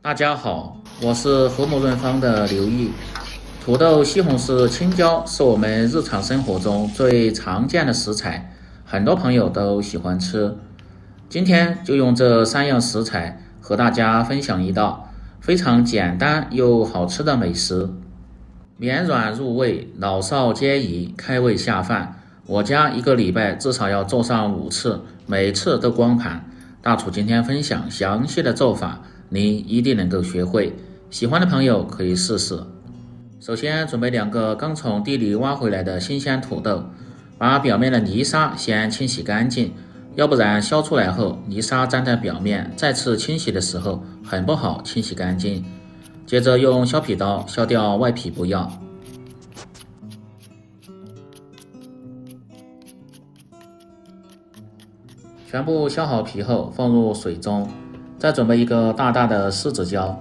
大家好，我是和睦润芳的刘毅。土豆、西红柿、青椒是我们日常生活中最常见的食材，很多朋友都喜欢吃。今天就用这三样食材和大家分享一道非常简单又好吃的美食，绵软入味，老少皆宜，开胃下饭。我家一个礼拜至少要做上5次，每次都光盘。大厨今天分享详细的做法，你一定能够学会。喜欢的朋友可以试试。首先准备2个刚从地里挖回来的新鲜土豆，把表面的泥沙先清洗干净，要不然削出来后泥沙粘在表面，再次清洗的时候很不好清洗干净。接着用削皮刀削掉外皮不要。全部削好皮后放入水中，再准备一个大大的柿子椒，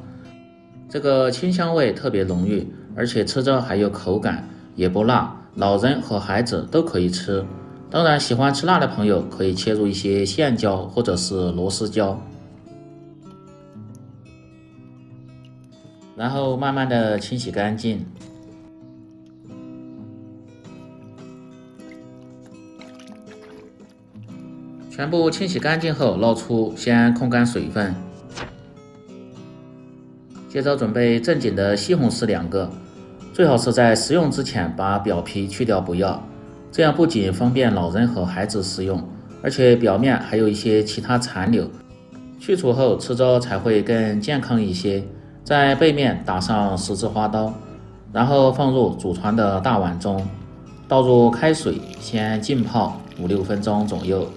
这个清香味特别浓郁，而且吃着还有口感，也不辣，老人和孩子都可以吃。当然喜欢吃辣的朋友可以切入一些线椒或者是螺丝椒，然后慢慢的清洗干净。全部清洗干净后捞出，先控干水分。接着准备正经的西红柿2个，最好是在食用之前把表皮去掉不要，这样不仅方便老人和孩子食用，而且表面还有一些其他残留，去除后吃着才会更健康一些。在背面打上10字花刀，然后放入祖传的大碗中，倒入开水，先浸泡5-6分钟左右。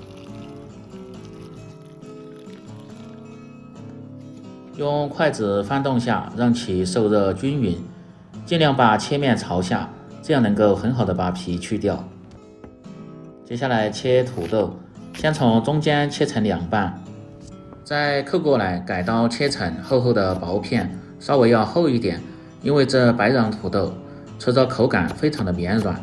用筷子翻动下，让其受热均匀，尽量把切面朝下，这样能够很好的把皮去掉。接下来切土豆，先从中间切成2半，再扣过来改刀切成厚厚的薄片，稍微要厚一点，因为这白瓤土豆吃着口感非常的绵软，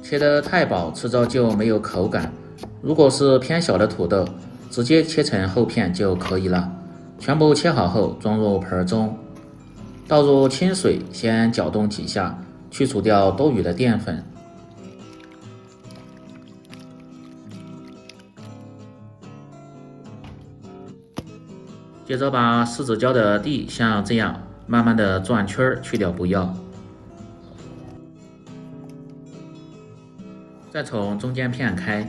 切得太薄吃着就没有口感。如果是偏小的土豆，直接切成厚片就可以了。全部切好后装入盆中，倒入清水，先搅动几下，去除掉多余的淀粉。接着把柿子椒的蒂像这样慢慢的转圈去掉不要，再从中间片开，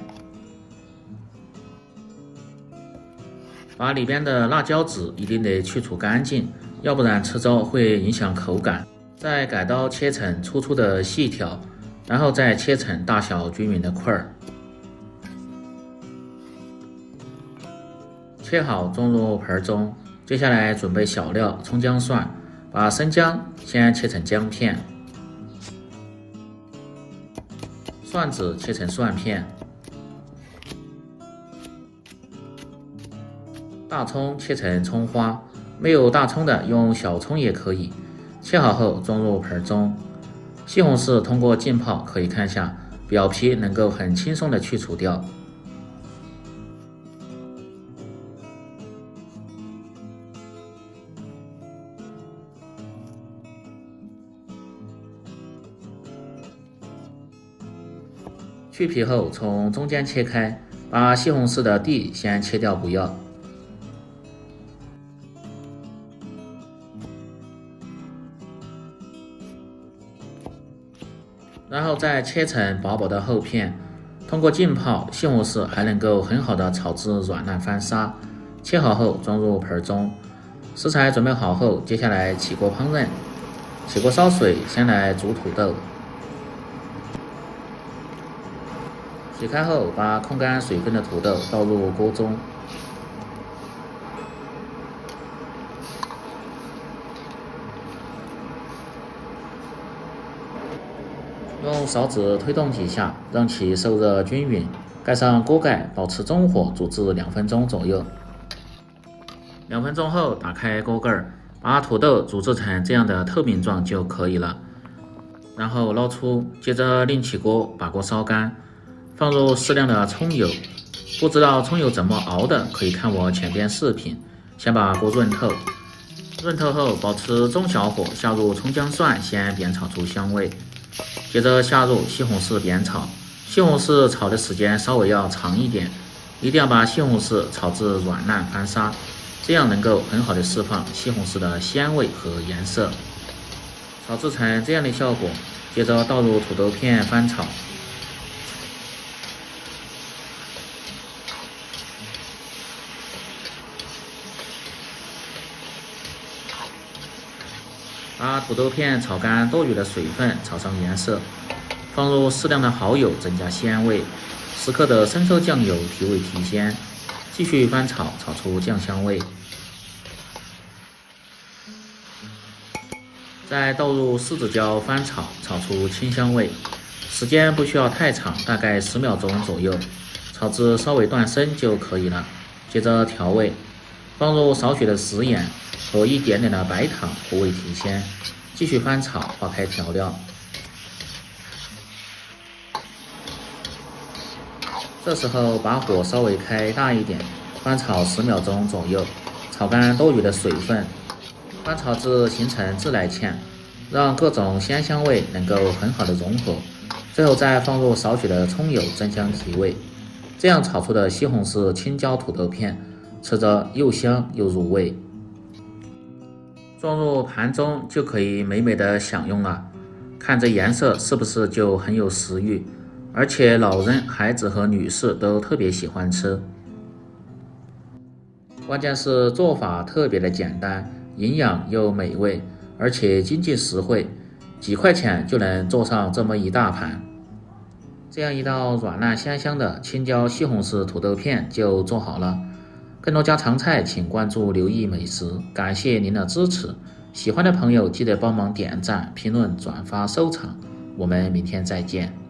把里边的辣椒籽一定得去除干净，要不然吃着会影响口感。再改刀切成粗粗的细条，然后再切成大小均匀的块儿。切好装入盆中，接下来准备小料葱姜蒜，把生姜先切成姜片，蒜子切成蒜片，大葱切成葱花，没有大葱的用小葱也可以。切好后装入盆中。西红柿通过浸泡可以看下表皮能够很轻松的去除掉。去皮后从中间切开，把西红柿的蒂先切掉不要。然后再切成薄薄的厚片，通过浸泡，西红柿还能够很好的炒至软烂翻沙。切好后装入盆中。食材准备好后，接下来起锅烹饪。起锅烧水，先来煮土豆。洗开后，把控干水分的土豆倒入锅中。用勺子推动几下，让其受热均匀，盖上锅盖，保持中火煮至2分钟左右。2分钟后打开锅盖，把土豆煮制成这样的透明状就可以了。然后捞出，接着另起锅，把锅烧干，放入适量的葱油。不知道葱油怎么熬的，可以看我前边视频。先把锅润透，润透后，保持中小火下入葱姜蒜，先煸炒出香味，接着下入西红柿煸炒。西红柿炒的时间稍微要长一点，一定要把西红柿炒至软烂翻沙，这样能够很好的释放西红柿的鲜味和颜色。炒制成这样的效果，接着倒入土豆片翻炒。把土豆片炒干多余的水分，炒上颜色，放入适量的蚝油增加鲜味，10克的生抽酱油提味提鲜，继续翻炒，炒出酱香味。再倒入柿子椒翻炒，炒出清香味，时间不需要太长，大概10秒钟左右，炒至稍微断生就可以了。接着调味，放入少许的食盐和一点点的白糖，提味提鲜，继续翻炒，化开调料。这时候把火稍微开大一点，翻炒10秒钟左右，炒干多余的水分，翻炒至形成自来芡，让各种鲜香味能够很好的融合。最后再放入少许的葱油增香提味，这样炒出的西红柿青椒土豆片，吃着又香又入味。装入盘中就可以美美的享用了。看这颜色是不是就很有食欲？而且老人、孩子和女士都特别喜欢吃。关键是做法特别的简单，营养又美味，而且经济实惠，几块钱就能做上这么一大盘。这样一道软烂香香的青椒西红柿土豆片就做好了。更多家常菜请关注刘毅美食，感谢您的支持。喜欢的朋友记得帮忙点赞、评论、转发、收藏，我们明天再见。